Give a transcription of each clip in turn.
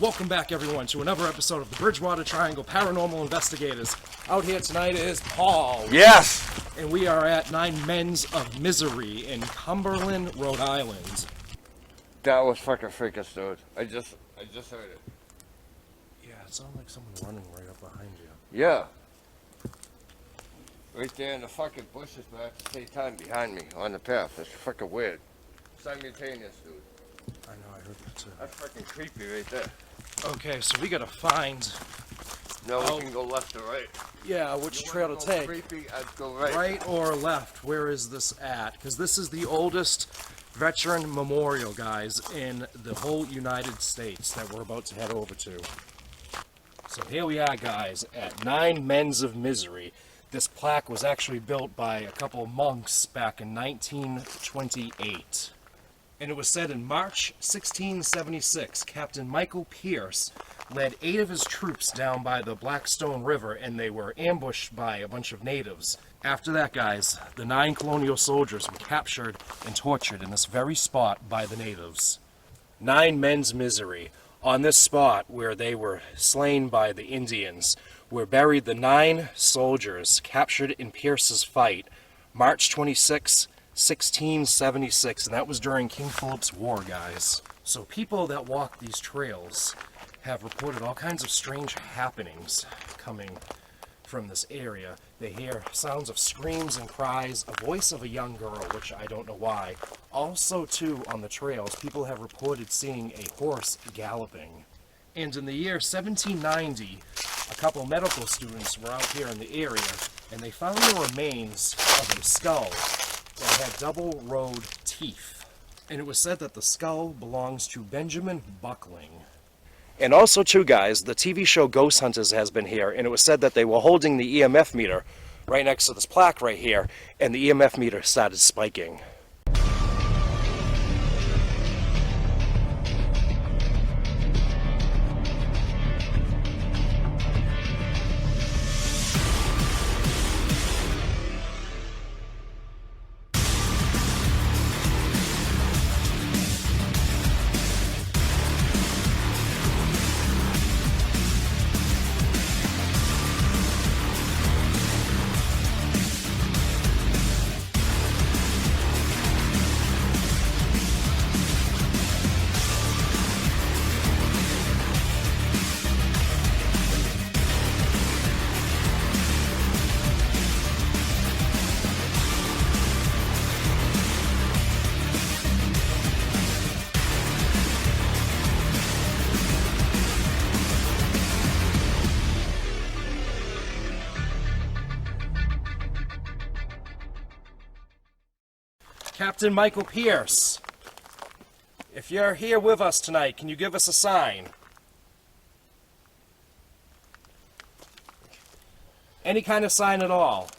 Welcome back, everyone, to another episode of the Bridgewater Triangle Paranormal Investigators. Out here tonight is Paul. Yes! And we are at 9 Men's of Misery in Cumberland, Rhode Island. That was fucking freakish, dude. I just heard it. Yeah, it sounded like someone running right up behind you. Yeah. Right there in the fucking bushes, but at the same time behind me on the path. That's fucking weird. Simultaneous, dude. I know, I heard that too. That's fucking creepy right there. Okay, so we gotta find... No, we can go left or right. Yeah, which trail to take? Creepy, I'd go right. Right or left? Where is this at? Because this is the oldest veteran memorial, guys, in the whole United States that we're about to head over to. So here we are, guys, at 9 Men's of Misery. This plaque was actually built by a couple of monks back in 1928. And it was said in March 1676, Captain Michael Pierce led 8 of his troops down by the Blackstone River, and they were ambushed by a bunch of natives. After that, guys, the 9 colonial soldiers were captured and tortured in this very spot by the natives. 9 Men's Misery. On this spot where they were slain by the Indians were buried the 9 soldiers captured in Pierce's fight, March 26, 1676, and that was during King Philip's War, guys. So people that walk these trails have reported all kinds of strange happenings coming from this area. They hear sounds of screams and cries, a voice of a young girl, which I don't know why. Also, too, on the trails, people have reported seeing a horse galloping. And in the year 1790, a couple medical students were out here in the area, and they found the remains of a skull that had double-rowed teeth. And it was said that the skull belongs to Benjamin Buckling. And also, too, guys, the TV show Ghost Hunters has been here, and it was said that they were holding the EMF meter right next to this plaque right here, and the EMF meter started spiking. Captain Michael Pierce, if you're here with us tonight, can you give us a sign? Any kind of sign at all.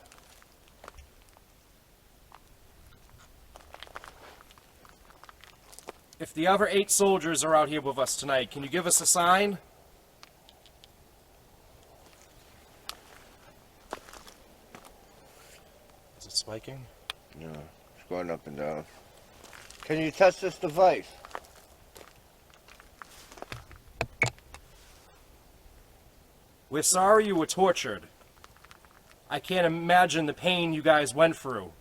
If the other 8 soldiers are out here with us tonight, can you give us a sign? Is it spiking? No. Going up and down. Can you test this device? We're sorry you were tortured. I can't imagine the pain you guys went through.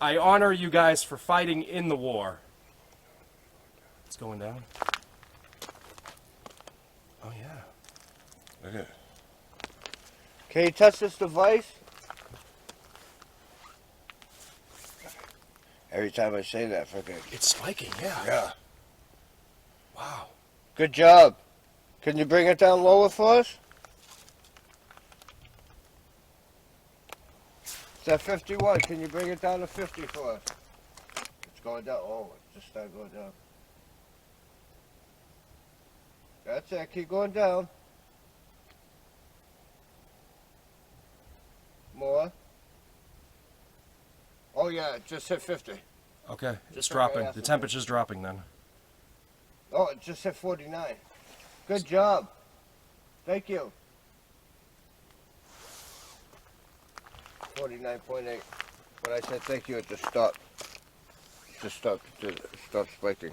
I honor you guys for fighting in the war. It's going down. Oh yeah. Okay. Can you test this device? Every time I say that, fucking... It's spiking, yeah. Yeah. Wow. Good job. Can you bring it down lower for us? It's at 51. Can you bring it down to 50 for us? It's going down. Oh, it just started going down. That's it. Keep going down. More. Oh yeah, it just hit 50. Okay, it's dropping. The temperature's dropping then. Oh, it just hit 49. Good job. Thank you. 49.8. When I said thank you, it just stopped. It just stopped spiking.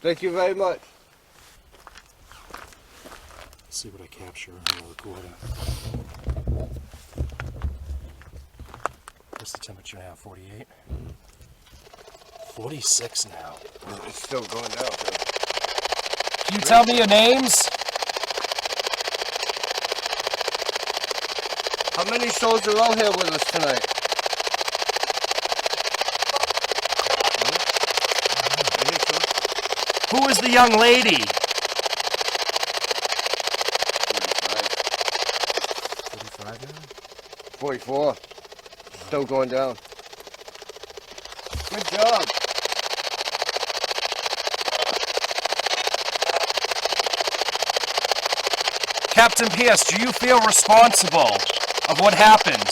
Thank you very much. Let's see what I capture on the recorder. What's the temperature now? 48? 46 now. It's still going down. Can you tell me your names? How many souls are out here with us tonight? Who is the young lady? 45 now? 44. Still going down. Good job. Captain Pierce, do you feel responsible of what happened?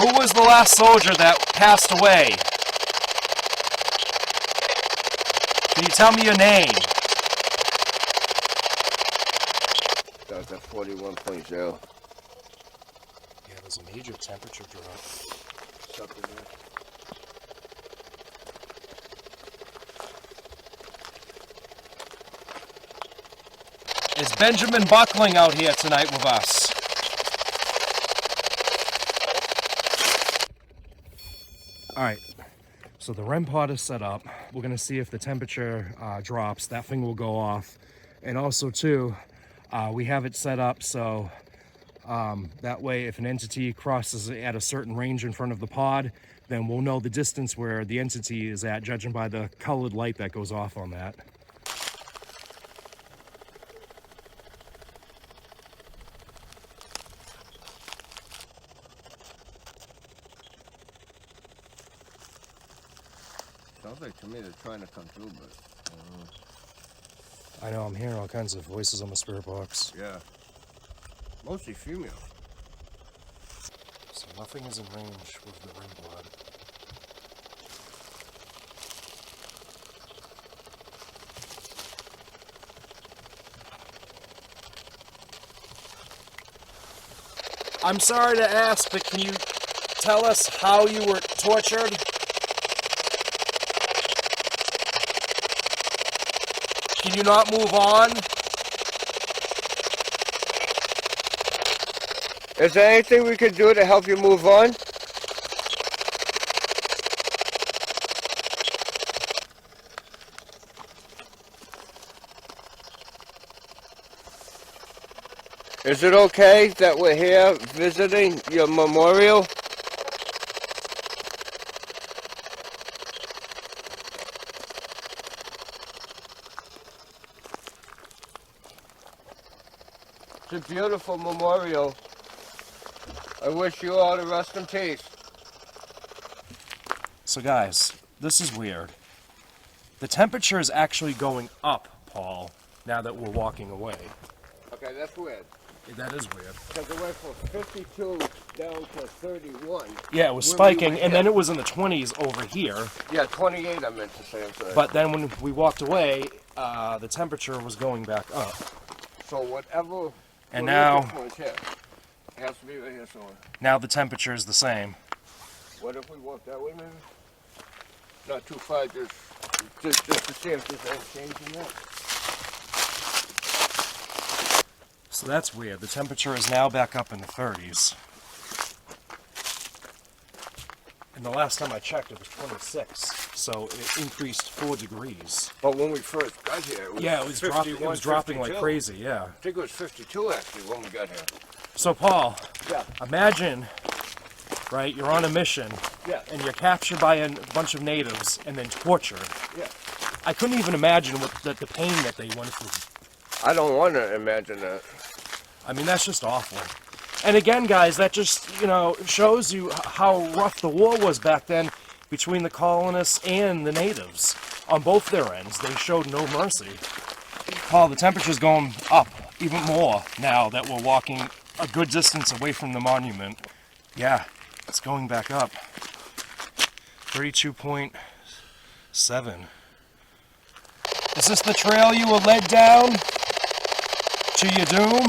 Who was the last soldier that passed away? Can you tell me your name? That was at 41.0. Yeah, there's a major temperature drop. Something there. Is Benjamin Buckling out here tonight with us? Alright, so the REM pod is set up. We're going to see if the temperature drops. That thing will go off. And also, too, we have it set up so that way if an entity crosses at a certain range in front of the pod, then we'll know the distance where the entity is at, judging by the colored light that goes off on that. Sounds like to me they're trying to come through, but I don't know. I know, I'm hearing all kinds of voices on the spirit box. Yeah. Mostly female. So nothing is in range with the REM pod. I'm sorry to ask, but can you tell us how you were tortured? Can you not move on? Is there anything we could do to help you move on? Is it okay that we're here visiting your memorial? It's a beautiful memorial. I wish you all the rest in peace. So guys, this is weird. The temperature is actually going up, Paul, now that we're walking away. Okay, that's weird. That is weird. Because it went from 52 down to 31. Yeah, it was When we spiking, went and then in. it was in the 20s over here. Yeah, 28 I meant to say. I'm sorry. But then when we walked away, the temperature was going back up. So whatever... And we're now, looking for is here. It has to be right here somewhere. now the temperature is the same. What if we walk that way, maybe? Not too far, just to see if there's any change in that. So that's weird. The temperature is now back up in the 30s. And the last time I checked, it was 26. So it increased 4 degrees. But when we first got here, it was Yeah, it was dropping. It 51, was dropping like 52. crazy. Yeah. I think it was 52 actually when we got here. So Paul, Yeah. imagine, right? You're on a mission, Yeah. and you're captured by a bunch of natives and then tortured. Yeah. I couldn't even imagine what the pain that they went through. I don't want to imagine that. I mean, that's just awful. And again, guys, that just, shows you how rough the war was back then between the colonists and the natives. On both their ends, they showed no mercy. Paul, the temperature's going up even more now that we're walking a good distance away from the monument. Yeah, it's going back up. 32.7. Is this the trail you were led down to your doom?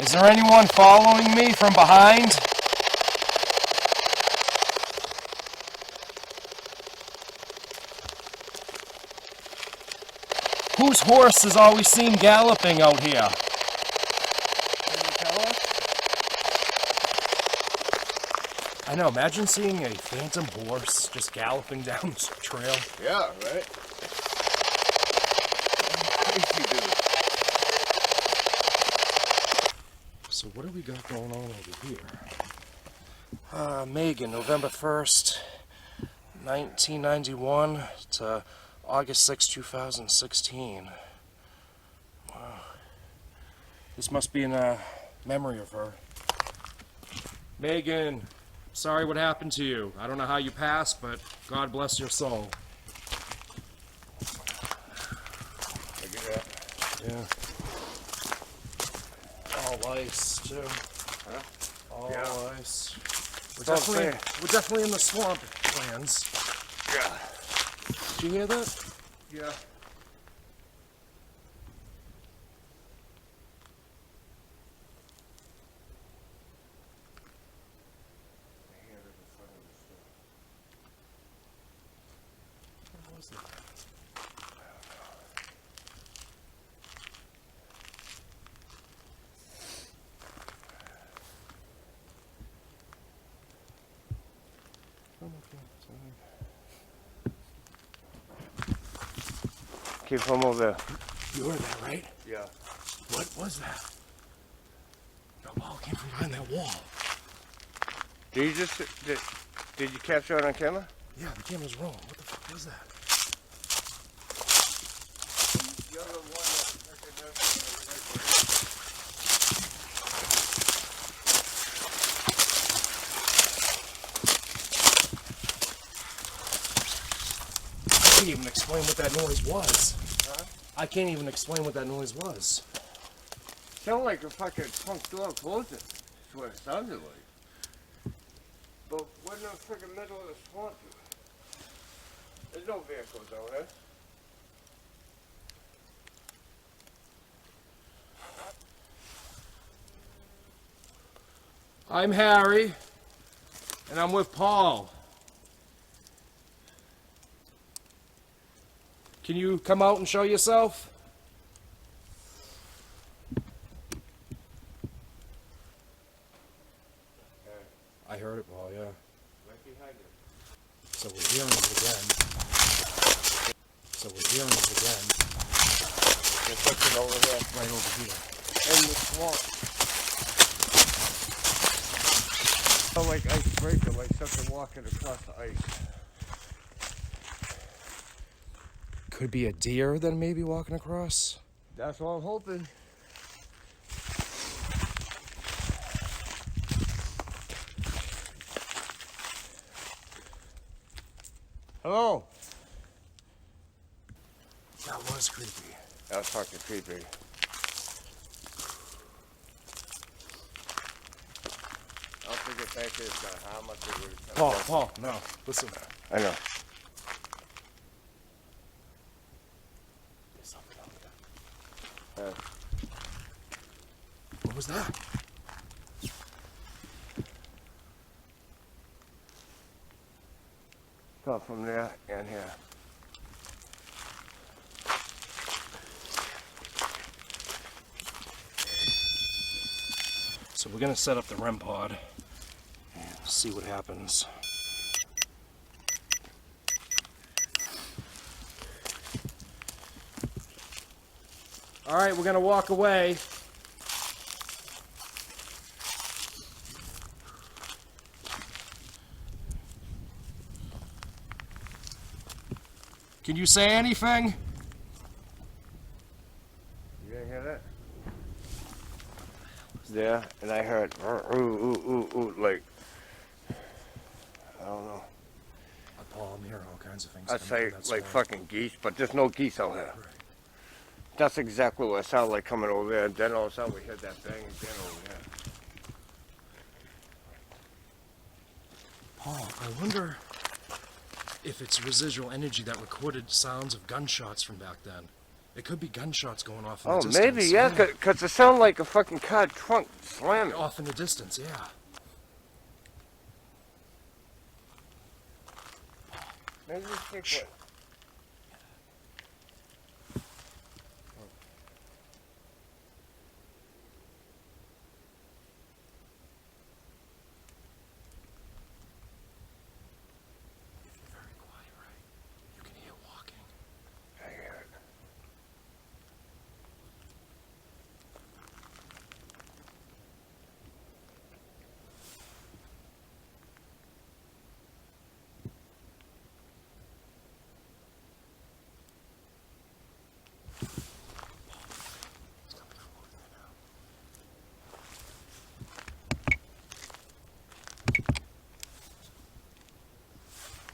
Is there anyone following me from behind? Whose horse is always seen galloping out here? Can you tell us? I know, imagine seeing a phantom horse just galloping down this trail. Yeah, right? Crazy dude. So what do we got going on over here? Megan, November 1st, 1991 to August 6, 2016. Wow. This must be in memory of her. Megan, sorry what happened to you. I don't know how you passed, but God bless your soul. Look at that. Yeah. All ice, too. Huh? All Yeah. ice. We're That's what I'm definitely in the swamp lands. Yeah. Did you hear that? Yeah. What was that? Keep from over there. You heard that, right? Yeah. What was that? The ball came from behind that wall. Did you capture it on camera? Yeah, the camera's wrong. What the fuck was that? The other one I can't even explain what that noise was. Huh? I can't even explain what that noise was. sounded like a fucking punk door closing. That's what it sounded like. But we're in the freaking middle of the swamp. There's no vehicles out there. I'm Harry, and I'm with Paul. Can you come out and show yourself? I heard it, Paul, yeah. Right behind you. So we're hearing it again. So we're hearing it again. There's something over there. Right over here. In the swamp. Sound like icebreaker, like something walking across the ice. Could be a deer then maybe walking across. That's what I'm hoping. Hello. That was creepy. That was fucking creepy. I don't think it's actually it's gonna harm us. Paul, no. Listen. I know. There's something out there. Uh, What was that? so from there and here. So we're gonna set up the REM pod and see what happens. All right, we're gonna walk away. Can you say anything? You didn't hear that? There, and I heard ooh, ooh, ooh, ooh, like I don't know. Paul, I'm hearing all kinds of things. I'd coming say from that like swamp. fucking geese, but there's no geese out here. Right. That's exactly what it sounded like coming over there. And then all of a sudden we heard that bang again over there. Paul, I wonder if it's residual energy that recorded sounds of gunshots from back then. It could be gunshots going off in Oh, the distance. maybe, yeah, because it sounded like a fucking car trunk slamming. Off in the distance, yeah. Maybe we think what? Very quiet, right? You can hear walking. I hear it. It's coming from over there now.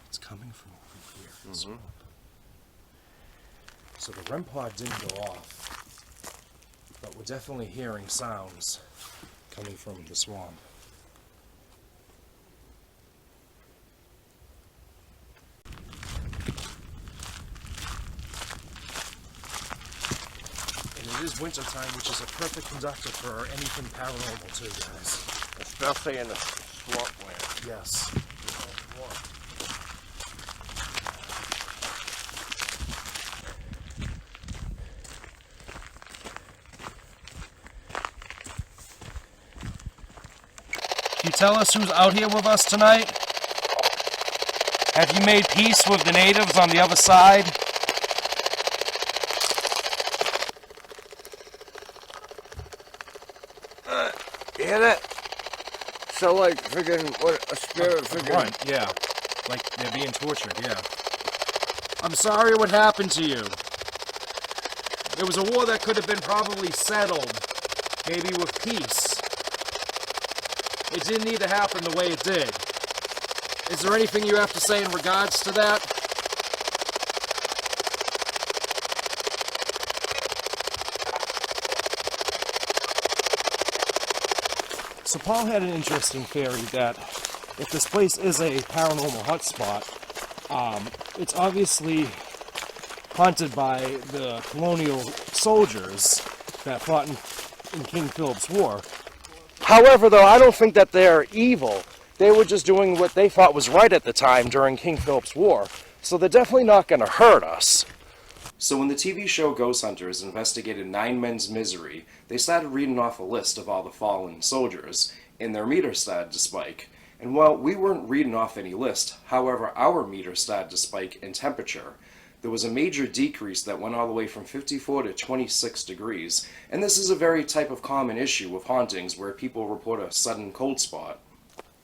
It's coming from over here. In the swamp. So the REM pod didn't go off, but we're definitely hearing sounds coming from the swamp. And it is wintertime, which is a perfect conductor for anything paranormal too, guys. Especially in the swampland. Yes. Can you tell us who's out here with us tonight? Have you made peace with the natives on the other side? You hear that? So like friggin' what a spirit friggin'. Grunt, yeah. Like they're being tortured, yeah. I'm sorry what happened to you. It was a war that could have been probably settled, maybe with peace. It didn't need to happen the way it did. Is there anything you have to say in regards to that? So Paul had an interesting theory that if this place is a paranormal hotspot, it's obviously haunted by the colonial soldiers that fought in King Philip's War. However, though, I don't think that they're evil. They were just doing what they thought was right at the time during King Philip's War. So they're definitely not going to hurt us. So when the TV show Ghost Hunters investigated 9 men's misery, they started reading off a list of all the fallen soldiers, and their meter started to spike. And while we weren't reading off any list, however, our meter started to spike in temperature. There was a major decrease that went all the way from 54 to 26 degrees, and this is a very type of common issue with hauntings where people report a sudden cold spot.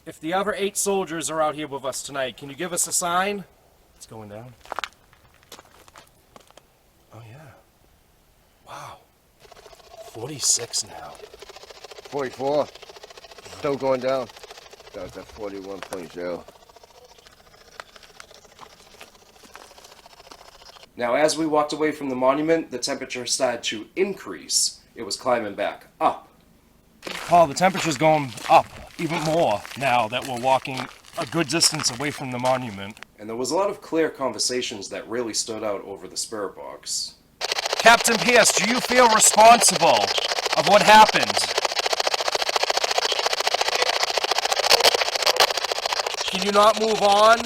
If the other 8 soldiers are out here with us tonight, can you give us a sign? It's going down. Oh yeah. Wow. 46 now. 44. Still going down. That was at 41.0. Now, as we walked away from the monument, the temperature started to increase. It was climbing back up. Paul, the temperature's going up even more now that we're walking a good distance away from the monument. And there was a lot of clear conversations that really stood out over the spirit box. Captain Pierce, do you feel responsible of what happened? Can you not move on?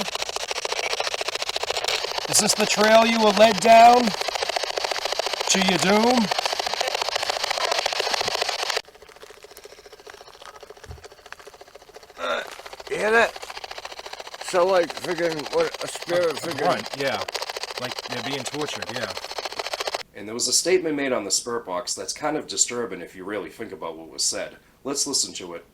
Is this the trail you were led down to your doom? You hear that? So like friggin' what a spirit friggin'. Grunt, yeah. Like they're being tortured, yeah. And there was a statement made on the spirit box that's kind of disturbing if you really think about what was said. Let's listen to it.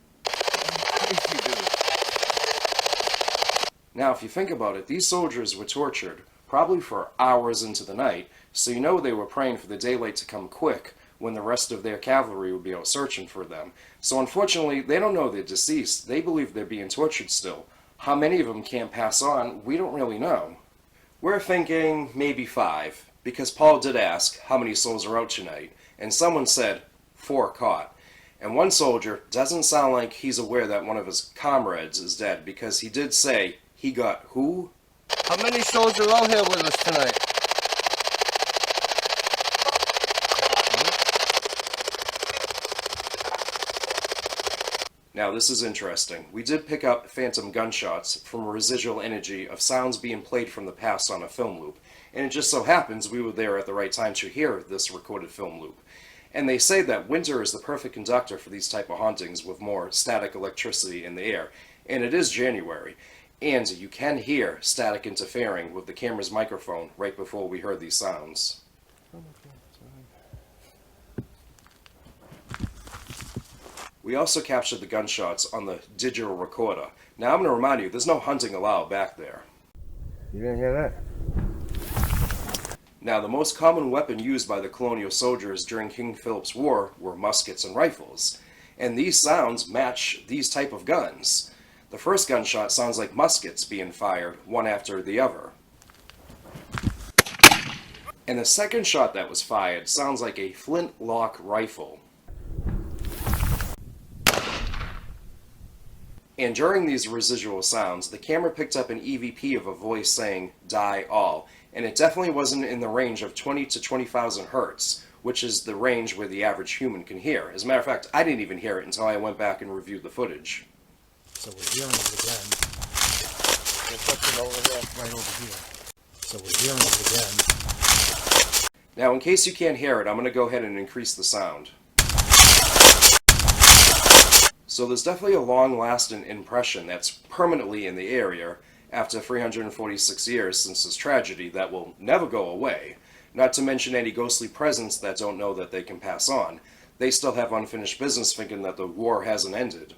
Now, if you think about it, these soldiers were tortured probably for hours into the night, so you know they were praying for the daylight to come quick when the rest of their cavalry would be out searching for them. So unfortunately, they don't know they're deceased. They believe they're being tortured still. How many of them can't pass on, we don't really know. We're thinking maybe 5, because Paul did ask how many souls are out tonight, and someone said 4 caught. And one soldier doesn't sound like he's aware that one of his comrades is dead, because he did say he got who? How many souls are out here with us tonight? Now this is interesting. We did pick up phantom gunshots from residual energy of sounds being played from the past on a film loop, and it just so happens we were there at the right time to hear this recorded film loop. And they say that winter is the perfect conductor for these type of hauntings with more static electricity in the air, and it is January, and you can hear static interfering with the camera's microphone right before we heard these sounds. We also captured the gunshots on the digital recorder. Now I'm going to remind you, there's no hunting allowed back there. You didn't hear that? Now the most common weapon used by the colonial soldiers during King Philip's War were muskets and rifles. And these sounds match these type of guns. The first gunshot sounds like muskets being fired, one after the other. And the second shot that was fired sounds like a flintlock rifle. And during these residual sounds, the camera picked up an EVP of a voice saying, "Die all," and it definitely wasn't in the range of 20 to 20,000 hertz, which is the range where the average human can hear. As a matter of fact, I didn't even hear it until I went back and reviewed the footage. So we're hearing it again. There's something over there. Right over here. So we're hearing it again. Now, in case you can't hear it, I'm going to go ahead and increase the sound. So there's definitely a long-lasting impression that's permanently in the area after 346 years since this tragedy that will never go away, not to mention any ghostly presence that don't know that they can pass on. They still have unfinished business thinking that the war hasn't ended.